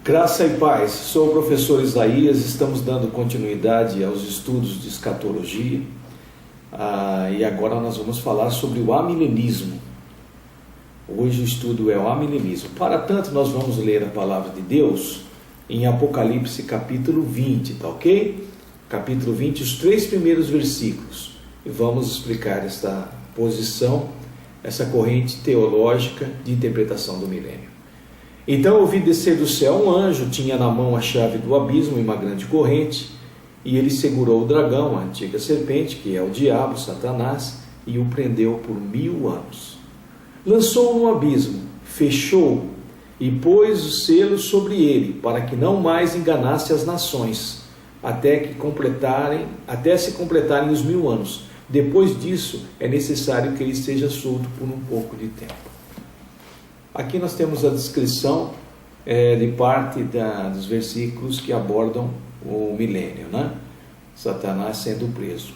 Graça e paz, sou o professor Isaías, estamos dando continuidade aos estudos de escatologia e agora nós vamos falar sobre o amilenismo. Hoje o estudo é o amilenismo. Para tanto, nós vamos ler a palavra de Deus em Apocalipse capítulo 20, tá ok? Capítulo 20, os 3 primeiros versículos, e vamos explicar esta posição, essa corrente teológica de interpretação do milênio. Então ouvi descer do céu um anjo, tinha na mão a chave do abismo e uma grande corrente, e ele segurou o dragão, a antiga serpente, que é o diabo, Satanás, e o prendeu por 1000 anos. Lançou-o no abismo, fechou-o, e pôs o selo sobre ele, para que não mais enganasse as nações, até se completarem os 1000 anos. Depois disso, é necessário que ele seja solto por um pouco de tempo. Aqui nós temos a descrição de parte dos versículos que abordam o milênio, né? Satanás sendo preso.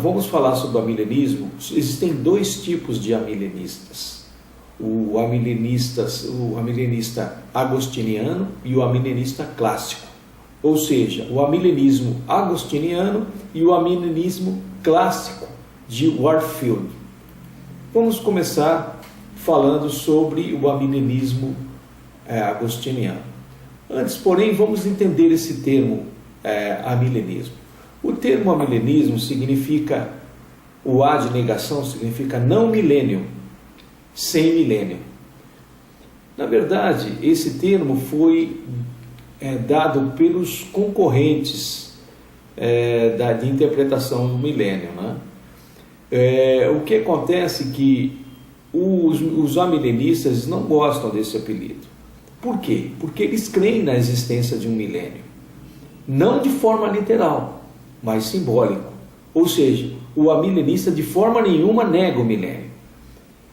Vamos falar sobre o amilenismo. Existem 2 tipos de amilenistas. O amilenista agostiniano e o amilenista clássico. Ou seja, o amilenismo agostiniano e o amilenismo clássico de Warfield. Vamos começar falando sobre o amilenismo agostiniano. Antes, porém, vamos entender esse termo amilenismo. O termo amilenismo significa, o A de negação significa não milênio, sem milênio. Na verdade, esse termo foi dado pelos concorrentes de interpretação do milênio, né? O que acontece é que os amilenistas não gostam desse apelido. Por quê? Porque eles creem na existência de um milênio. Não de forma literal, mas simbólico. Ou seja, o amilenista de forma nenhuma nega o milênio.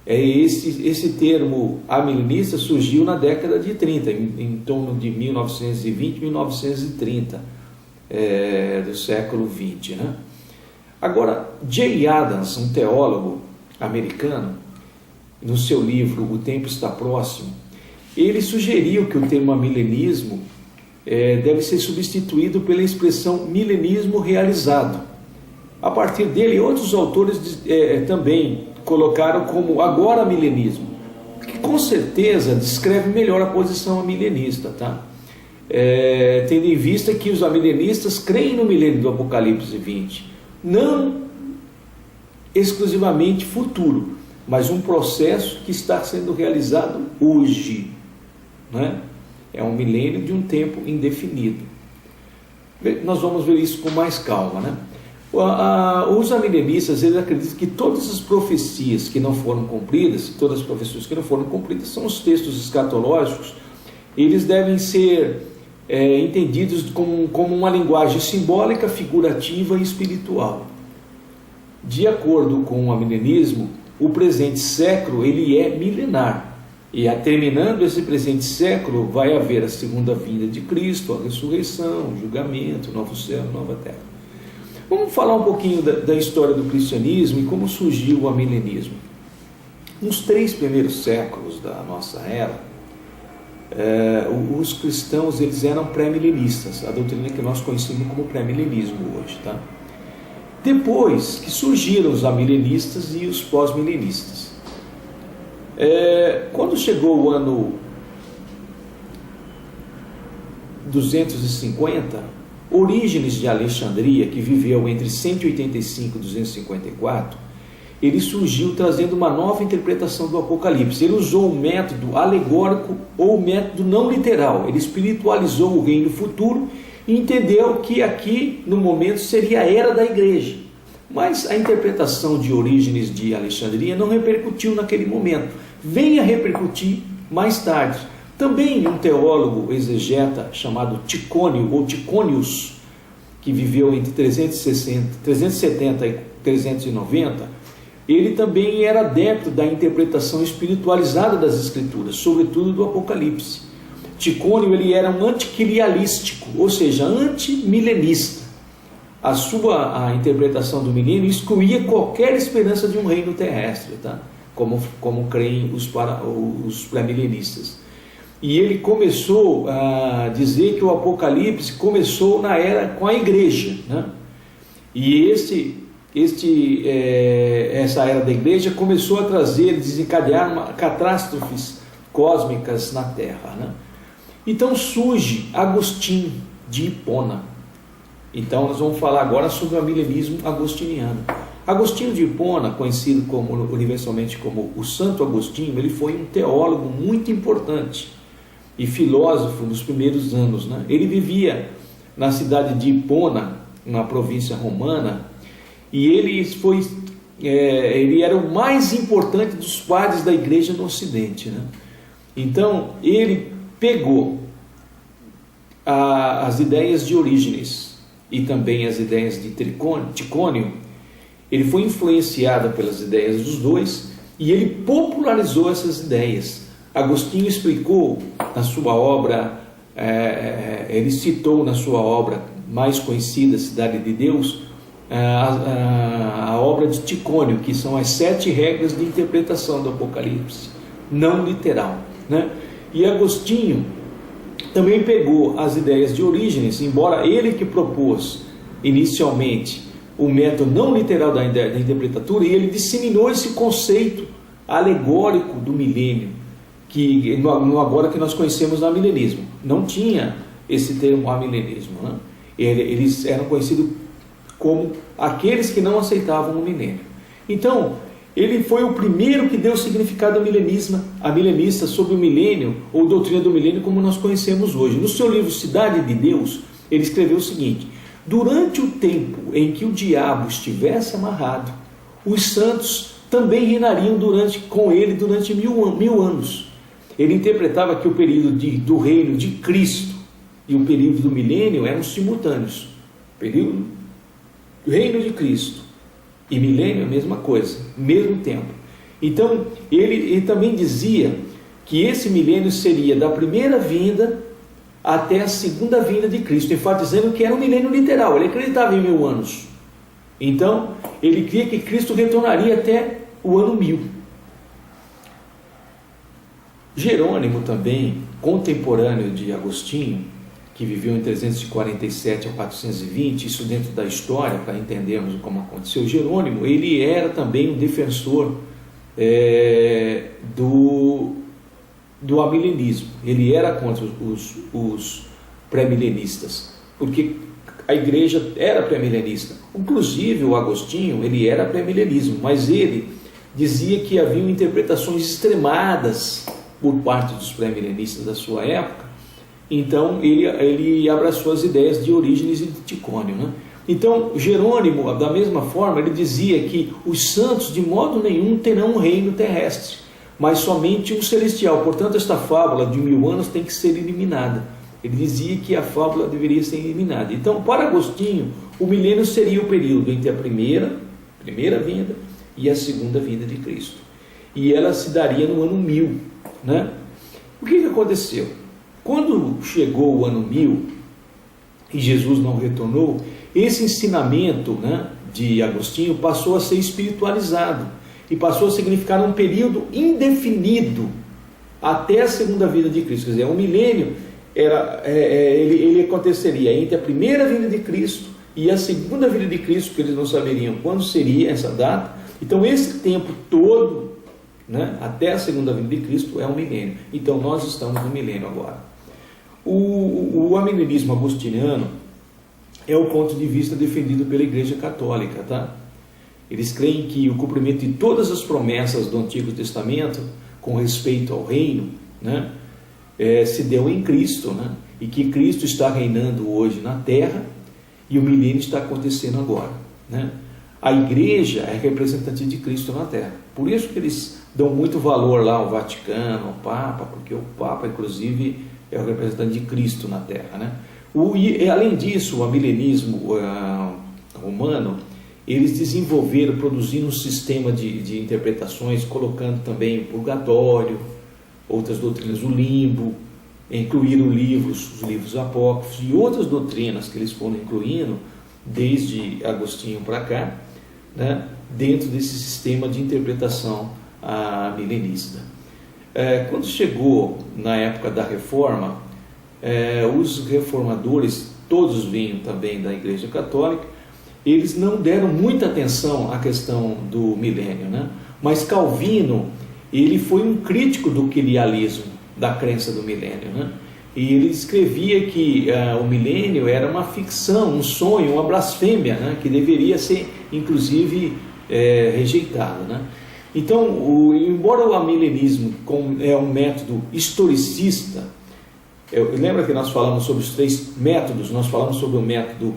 Esse termo amilenista surgiu na década de 30, em torno de 1920 e 1930 do século 20, né? Agora, Jay Adams, um teólogo americano, no seu livro O Tempo Está Próximo, ele sugeriu que o termo amilenismo deve ser substituído pela expressão milenismo realizado. A partir dele, outros autores também colocaram como agora milenismo, que com certeza descreve melhor a posição amilenista, tá? Tendo em vista que os amilenistas creem no milênio do Apocalipse 20, não exclusivamente futuro, mas um processo que está sendo realizado hoje, né? É um milênio de um tempo indefinido. Nós vamos ver isso com mais calma, né? Os amilenistas, eles acreditam que todas as profecias que não foram cumpridas, todas as profecias que não foram cumpridas, são os textos escatológicos. Eles devem ser entendidos como uma linguagem simbólica, figurativa e espiritual. De acordo com o amilenismo, o presente século ele é milenar, e terminando esse presente século vai haver a segunda vinda de Cristo, a ressurreição, o julgamento, o novo céu, a nova terra. Vamos falar um pouquinho da história do cristianismo e como surgiu o amilenismo. Nos 3 primeiros séculos da nossa era, os cristãos eles eram pré-milenistas, a doutrina que nós conhecemos como pré-milenismo hoje, tá? Depois que surgiram os amilenistas e os pós-milenistas. Quando chegou o ano 250, Orígenes de Alexandria, que viveu entre 185 e 254, ele surgiu trazendo uma nova interpretação do Apocalipse. Ele usou o método alegórico ou o método não literal. Ele espiritualizou o reino futuro e entendeu que aqui, no momento, seria a era da igreja. Mas a interpretação de Orígenes de Alexandria não repercutiu naquele momento. Veio a repercutir mais tarde. Também um teólogo exegeta chamado Ticônio, ou Ticônius, que viveu entre 370 e 390, ele também era adepto da interpretação espiritualizada das Escrituras, sobretudo do Apocalipse. Ticônio ele era um antiquilialístico, ou seja, antimilenista. A interpretação do milênio excluía qualquer esperança de um reino terrestre, tá? Como creem os pré-milenistas. e ele começou a dizer que o Apocalipse começou na era com a igreja, né? E essa era da igreja começou a desencadear catástrofes cósmicas na Terra, né? Então surge Agostinho de Hipona. Então nós vamos falar agora sobre o amilenismo agostiniano. Agostinho de Hipona, conhecido universalmente como o Santo Agostinho, ele foi um teólogo muito importante e filósofo nos primeiros anos, né? Ele vivia na cidade de Hipona, na província romana, e ele era o mais importante dos padres da igreja no Ocidente, né? Então ele pegou as ideias de Orígenes e também as ideias de Ticônio. Ele foi influenciado pelas ideias dos dois e ele popularizou essas ideias. Agostinho explicou na sua obra, ele citou na sua obra mais conhecida, Cidade de Deus, a obra de Ticônio, que são as 7 regras de interpretação do Apocalipse, não literal, né? E Agostinho também pegou as ideias de Orígenes, embora ele que propôs inicialmente o método não literal da interpretatura, e ele disseminou esse conceito alegórico do milênio, que agora que nós conhecemos no amilenismo. Não tinha esse termo amilenismo, né? Eles eram conhecidos como aqueles que não aceitavam o milênio. Então, ele foi o primeiro que deu significado milenista sobre o milênio, ou doutrina do milênio como nós conhecemos hoje. No seu livro Cidade de Deus, ele escreveu o seguinte: durante o tempo em que o diabo estivesse amarrado, os santos também reinariam com ele durante mil anos. Ele interpretava que o período do reino de Cristo e o período do milênio eram simultâneos. O período do reino de Cristo e milênio é a mesma coisa, mesmo tempo. Então, ele também dizia que esse milênio seria da primeira vinda até a segunda vinda de Cristo, enfatizando que era um milênio literal. Ele acreditava em 1000 anos. Então, ele cria que Cristo retornaria até o ano 1000. Jerônimo também, contemporâneo de Agostinho, que viveu em 347 a 420, isso dentro da história, para entendermos como aconteceu. Jerônimo, ele era também um defensor do amilenismo. Ele era contra os pré-milenistas, porque a igreja era pré-milenista. Inclusive o Agostinho, ele era pré-milenismo, mas ele dizia que haviam interpretações extremadas por parte dos pré-milenistas da sua época. Então ele abraçou as ideias de Orígenes e de Ticônio, né? Então Jerônimo, da mesma forma, ele dizia que os santos de modo nenhum terão um reino terrestre, mas somente um celestial. Portanto, esta fábula de 1000 anos tem que ser eliminada. Ele dizia que a fábula deveria ser eliminada. Então, para Agostinho, o milênio seria o período entre a primeira vinda e a segunda vinda de Cristo. E ela se daria no ano 1000, né? O que aconteceu? Quando chegou o ano 1000 e Jesus não retornou, esse ensinamento, né, de Agostinho passou a ser espiritualizado e passou a significar um período indefinido até a segunda vinda de Cristo. Quer dizer, o milênio ele aconteceria entre a primeira vinda de Cristo e a segunda vinda de Cristo, que eles não saberiam quando seria essa data. Então esse tempo todo, né, até a segunda vinda de Cristo é um milênio. Então nós estamos no milênio agora. O amilenismo agostiniano é o ponto de vista defendido pela Igreja Católica, tá? Eles creem que o cumprimento de todas as promessas do Antigo Testamento com respeito ao reino, né, se deu em Cristo, né? E que Cristo está reinando hoje na terra e o milênio está acontecendo agora, né? A igreja é representante de Cristo na terra. Por isso que eles dão muito valor lá ao Vaticano, ao Papa, porque o Papa, inclusive, é o representante de Cristo na terra, né? Além disso, o amilenismo romano, eles desenvolveram, produzindo um sistema de interpretações, colocando também o purgatório, outras doutrinas, o limbo, incluíram os livros apócrifos e outras doutrinas que eles foram incluindo desde Agostinho para cá, né, dentro desse sistema de interpretação milenista. Quando chegou na época da Reforma, os reformadores, todos vinham também da Igreja Católica, eles não deram muita atenção à questão do milênio, né? Mas Calvino, ele foi um crítico do quilialismo, da crença do milênio, né? E ele escrevia que o milênio era uma ficção, um sonho, uma blasfêmia, né? Que deveria ser, inclusive, rejeitado, né? Então, embora o amilenismo é um método historicista, lembra que nós falamos sobre os 3 métodos? Nós falamos sobre o método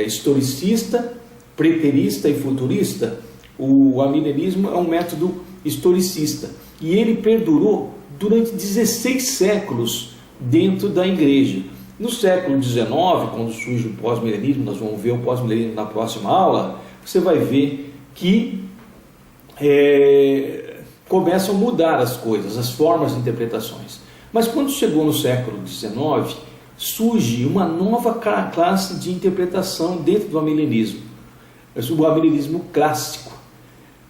historicista, preterista e futurista. O amilenismo é um método historicista e ele perdurou durante 16 séculos dentro da igreja. No século XIX, quando surge o pós-milenismo, nós vamos ver o pós-milenismo na próxima aula, você vai ver que começam a mudar as coisas, as formas de interpretações. Mas quando chegou no século XIX, surge uma nova classe de interpretação dentro do amilenismo, o amilenismo clássico,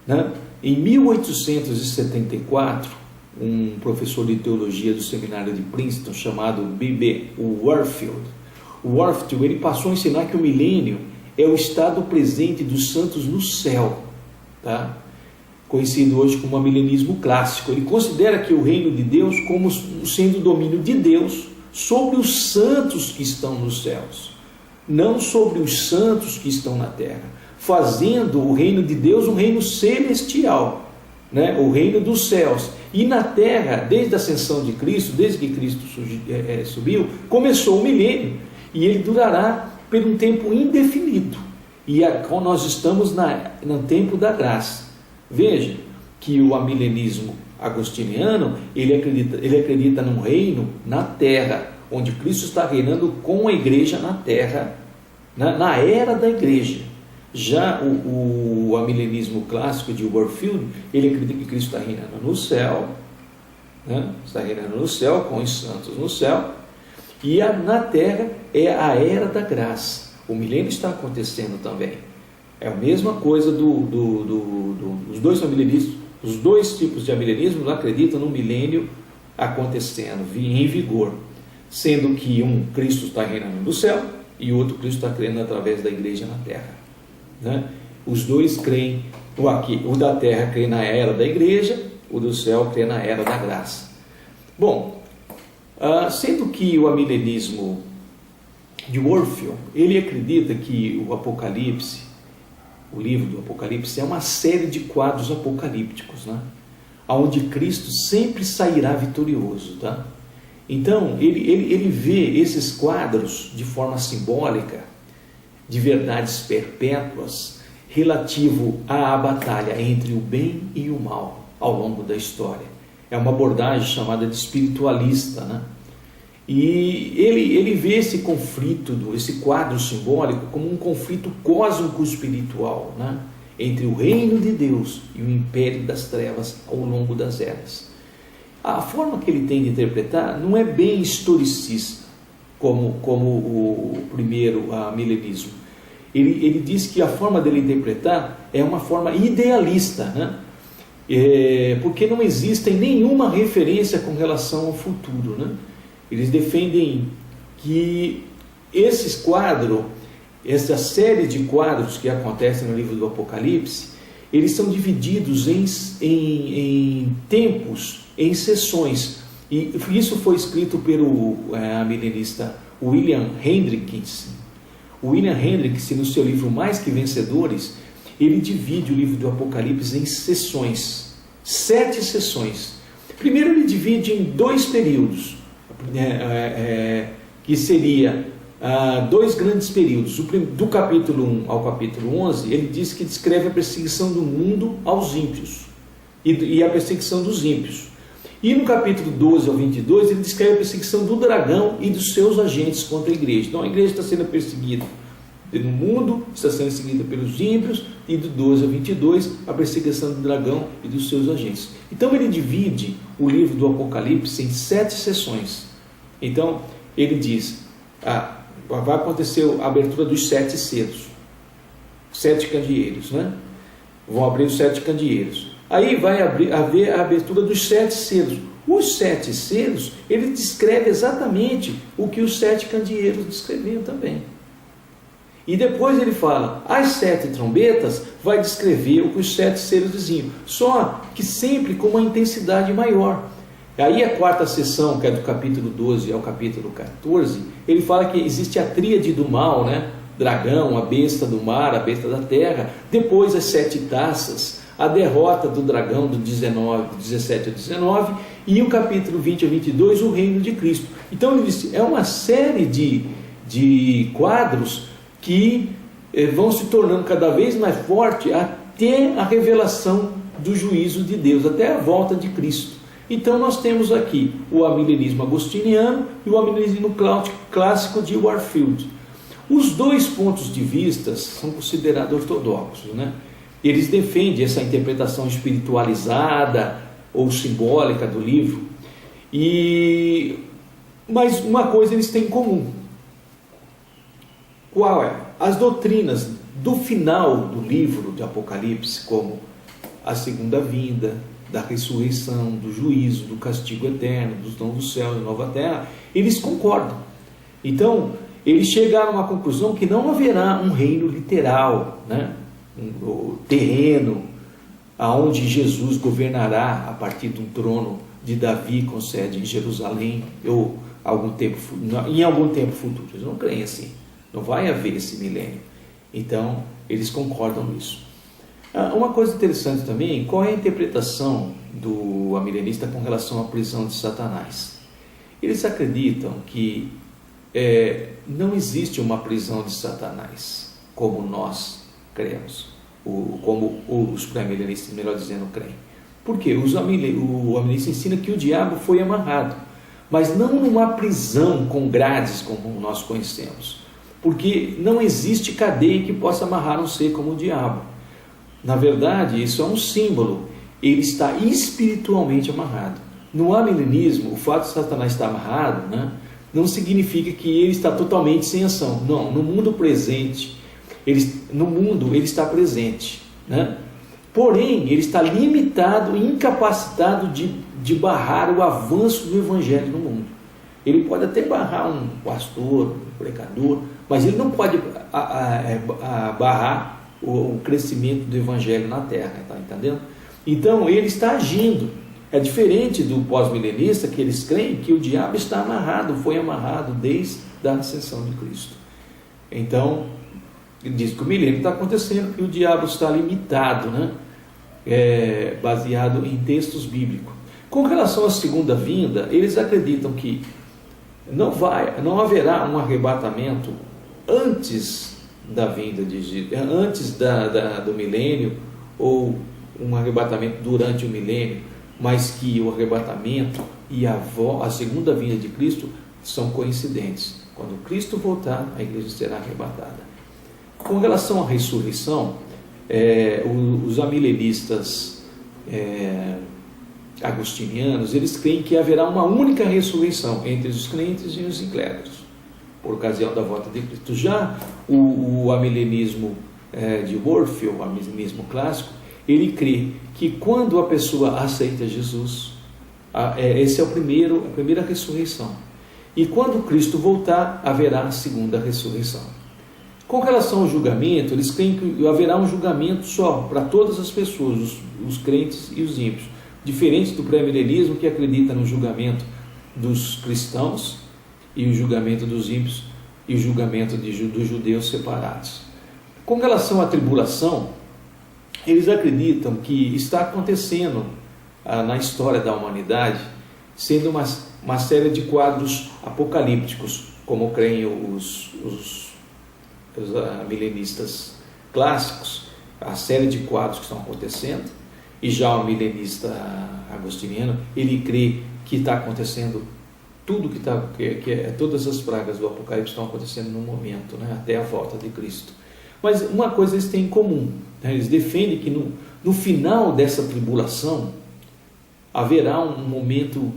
né? Em 1874, um professor de teologia do seminário de Princeton, chamado B.B. Warfield, ele passou a ensinar que o milênio é o estado presente dos santos no céu, tá? Conhecido hoje como amilenismo clássico. Ele considera que o reino de Deus como sendo o domínio de Deus sobre os santos que estão nos céus, não sobre os santos que estão na terra, fazendo o reino de Deus um reino celestial, né? O reino dos céus. E na terra, desde a ascensão de Cristo, desde que Cristo subiu, começou o milênio, e ele durará por um tempo indefinido. E nós estamos no tempo da graça. Veja que o amilenismo agostiniano, ele acredita num reino na terra, onde Cristo está reinando com a igreja na terra, na era da igreja. Já o amilenismo clássico de Warfield, ele acredita que Cristo está reinando no céu, né? Está reinando no céu, com os santos no céu, e na terra é a era da graça. O milênio está acontecendo também. É a mesma coisa dos dois amilenismos. Os dois tipos de amilenismo acreditam no milênio acontecendo, em vigor, sendo que um Cristo está reinando no céu e o outro Cristo está reinando através da igreja na terra, né? Os dois creem, o da terra crê na era da igreja, o do céu crê na era da graça. Bom, sendo que o amilenismo de Warfield, ele acredita que o Apocalipse, o livro do Apocalipse, é uma série de quadros apocalípticos, né? Onde Cristo sempre sairá vitorioso, tá? Então, ele vê esses quadros de forma simbólica, de verdades perpétuas, relativo à batalha entre o bem e o mal ao longo da história. É uma abordagem chamada de espiritualista, né? E ele vê esse conflito, esse quadro simbólico, como um conflito cósmico espiritual, né? Entre o reino de Deus e o império das trevas ao longo das eras. A forma que ele tem de interpretar não é bem historicista, como o primeiro milenismo. Ele diz que a forma dele interpretar é uma forma idealista, né? Porque não existe nenhuma referência com relação ao futuro, né? Eles defendem que esses quadros, essa série de quadros que acontecem no livro do Apocalipse, eles são divididos em tempos, em sessões. E isso foi escrito pelo milenista William Hendrickson. O William Hendrickson, no seu livro Mais Que Vencedores, ele divide o livro do Apocalipse em sessões, 7 sessões. Primeiro ele divide em 2 períodos, que seria 2 grandes períodos. Do capítulo 1 ao capítulo 11, ele diz que descreve a perseguição do mundo aos ímpios e a perseguição dos ímpios. E no capítulo 12 ao 22, ele descreve a perseguição do dragão e dos seus agentes contra a igreja. Então a igreja está sendo perseguida no mundo, está sendo seguida pelos ímpios, e do 12 ao 22, a perseguição do dragão e dos seus agentes. Então ele divide o livro do Apocalipse em 7 sessões. Então ele diz, vai acontecer a abertura dos 7 selos, 7 candeeiros, né? Vão abrir os 7 candeeiros. Aí vai haver a abertura dos 7 selos. Os 7 selos, ele descreve exatamente o que os 7 candeeiros descreviam também. E depois ele fala, as 7 trombetas vai descrever o que os 7 selos diziam, só que sempre com uma intensidade maior. Aí a quarta sessão, que é do capítulo 12 ao capítulo 14, ele fala que existe a tríade do mal, né? Dragão, a besta do mar, a besta da terra, depois as 7 taças, a derrota do dragão do 17 ao 19, e o capítulo 20 a 22, o reino de Cristo. Então ele disse, é uma série de quadros que vão se tornando cada vez mais forte até a revelação do juízo de Deus, até a volta de Cristo. Então nós temos aqui o amilenismo agostiniano e o amilenismo clássico de Warfield. Os dois pontos de vista são considerados ortodoxos, né? Eles defendem essa interpretação espiritualizada ou simbólica do livro, mas uma coisa eles têm em comum. Qual é? As doutrinas do final do livro de Apocalipse, como a segunda vinda, da ressurreição, do juízo, do castigo eterno, dos dons do céu e nova terra, eles concordam. Então, eles chegaram a uma conclusão que não haverá um reino literal, né? Um terreno, aonde Jesus governará a partir de um trono de Davi com sede em Jerusalém, ou em algum tempo futuro. Eles não creem assim. Não vai haver esse milênio. Então, eles concordam nisso. Uma coisa interessante também, qual é a interpretação do amilenista com relação à prisão de Satanás? Eles acreditam que não existe uma prisão de Satanás, como nós cremos, como os pré-milenistas, melhor dizendo, creem. Por quê? O amilenista ensina que o diabo foi amarrado, mas não numa prisão com grades como nós conhecemos, porque não existe cadeia que possa amarrar um ser como o diabo. Na verdade, isso é um símbolo, ele está espiritualmente amarrado. No amilenismo, o fato de Satanás estar amarrado, né, não significa que ele está totalmente sem ação. Não, no mundo presente, ele está presente, né? Porém, ele está limitado, incapacitado de barrar o avanço do evangelho no mundo. Ele pode até barrar um pastor, um pregador, mas ele não pode barrar o crescimento do evangelho na terra, está entendendo? Então ele está agindo. É diferente do pós-milenista, que eles creem que o diabo está amarrado, foi amarrado desde a ascensão de Cristo. Então ele diz que o milênio está acontecendo, que o diabo está limitado, né? Baseado em textos bíblicos. Com relação à segunda vinda, eles acreditam que não haverá um arrebatamento antes da vinda antes do milênio, ou um arrebatamento durante o milênio, mas que o arrebatamento e a segunda vinda de Cristo são coincidentes. Quando Cristo voltar, a igreja será arrebatada. Com relação à ressurreição, os amilenistas agostinianos, eles creem que haverá uma única ressurreição entre os crentes e os incrédulos, por ocasião da volta de Cristo. Já o amilenismo de Warfield, o amilenismo clássico, ele crê que quando a pessoa aceita Jesus, esse é a primeira ressurreição. E quando Cristo voltar, haverá a segunda ressurreição. Com relação ao julgamento, eles creem que haverá um julgamento só para todas as pessoas, os crentes e os ímpios, diferente do pré-milenismo, que acredita no julgamento dos cristãos e o julgamento dos ímpios e o julgamento dos judeus separados. Com relação à tribulação, eles acreditam que está acontecendo na história da humanidade, sendo uma série de quadros apocalípticos, como creem os milenistas clássicos, a série de quadros que estão acontecendo. E já o milenista agostiniano, ele crê que está acontecendo tudo todas as pragas do Apocalipse estão acontecendo no momento, né, até a volta de Cristo. Mas uma coisa eles têm em comum, né? Eles defendem que no final dessa tribulação haverá um momento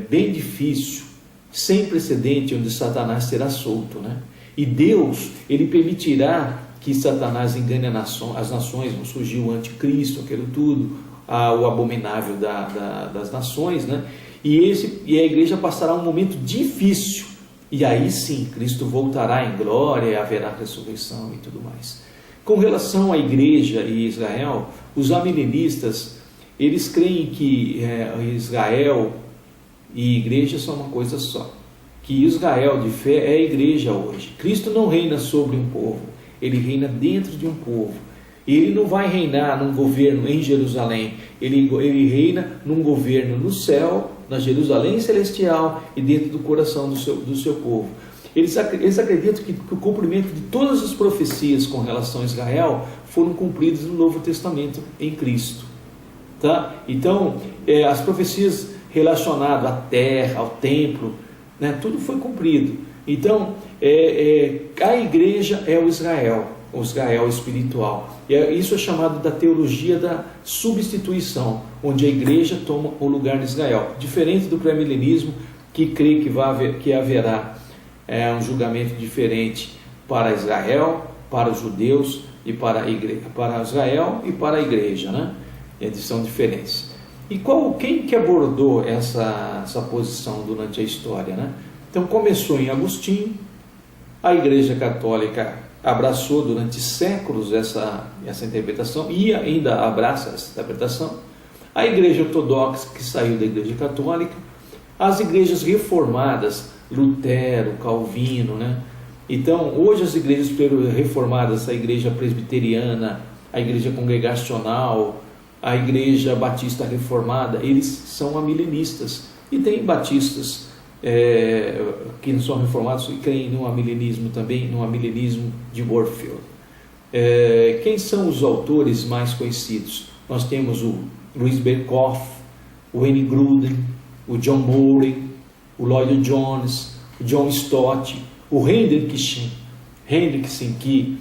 bem difícil, sem precedente, onde Satanás será solto, né? E Deus, ele permitirá que Satanás engane as nações, não surgiu o anticristo, aquilo tudo, o abominável das nações, né? E a igreja passará um momento difícil, e aí sim, Cristo voltará em glória, e haverá ressurreição e tudo mais. Com relação à igreja e Israel, os amilenistas, eles creem que Israel e igreja são uma coisa só, que Israel de fé é a igreja hoje. Cristo não reina sobre um povo, ele reina dentro de um povo. Ele não vai reinar num governo em Jerusalém, ele reina num governo no céu, na Jerusalém celestial e dentro do coração do seu povo. Eles acreditam que o cumprimento de todas as profecias com relação a Israel foram cumpridas no Novo Testamento em Cristo. Tá? Então, as profecias relacionadas à terra, ao templo, né, tudo foi cumprido. Então, a igreja é o Israel espiritual. Isso é chamado da teologia da substituição, onde a igreja toma o lugar de Israel. Diferente do pré-milenismo, que crê que haverá um julgamento diferente para Israel, para os judeus e para Israel e para a igreja, né? Eles são diferentes. E quem que abordou essa posição durante a história, né? Então começou em Agostinho, a Igreja Católica abraçou durante séculos essa interpretação e ainda abraça essa interpretação, a Igreja Ortodoxa, que saiu da Igreja Católica, as igrejas reformadas, Lutero, Calvino, né? Então hoje as igrejas reformadas, a Igreja Presbiteriana, a Igreja Congregacional, a Igreja Batista Reformada, eles são amilenistas, e tem batistas que não são reformados e creem no amilenismo também, no amilenismo de Warfield. Quem são os autores mais conhecidos? Nós temos o Louis Berkhof, o Wayne Grudem, o John Murray, o Lloyd Jones, o John Stott, o Hendrickson, que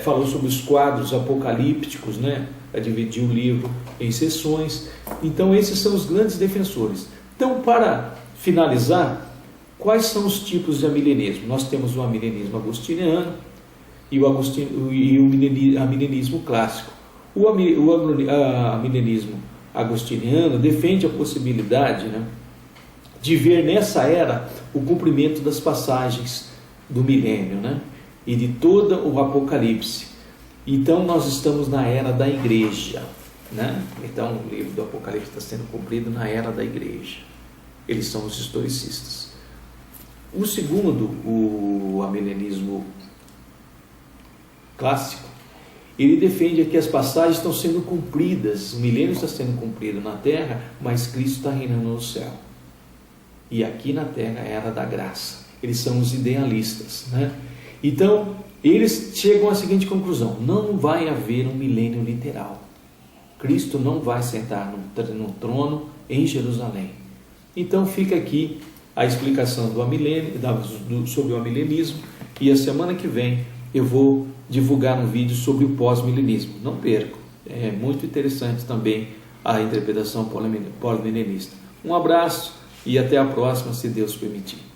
falou sobre os quadros apocalípticos, né? Dividir o livro em seções. Então esses são os grandes defensores. Então, para finalizar, quais são os tipos de amilenismo? Nós temos o amilenismo agostiniano e o amilenismo clássico. O amilenismo agostiniano defende a possibilidade, né, de ver nessa era o cumprimento das passagens do milênio, né, e de todo o Apocalipse. Então nós estamos na era da igreja, né? Então o livro do Apocalipse está sendo cumprido na era da igreja. Eles são os historicistas. O segundo, o amilenismo clássico, ele defende que as passagens estão sendo cumpridas, o milênio está sendo cumprido na terra, mas Cristo está reinando no céu. E aqui na terra é a era da graça. Eles são os idealistas, né? Então eles chegam à seguinte conclusão: não vai haver um milênio literal. Cristo não vai sentar no trono em Jerusalém. Então fica aqui a explicação sobre o amilenismo, e a semana que vem eu vou divulgar um vídeo sobre o pós-milenismo. Não percam, é muito interessante também a interpretação pós-milenista. Um abraço e até a próxima, se Deus permitir.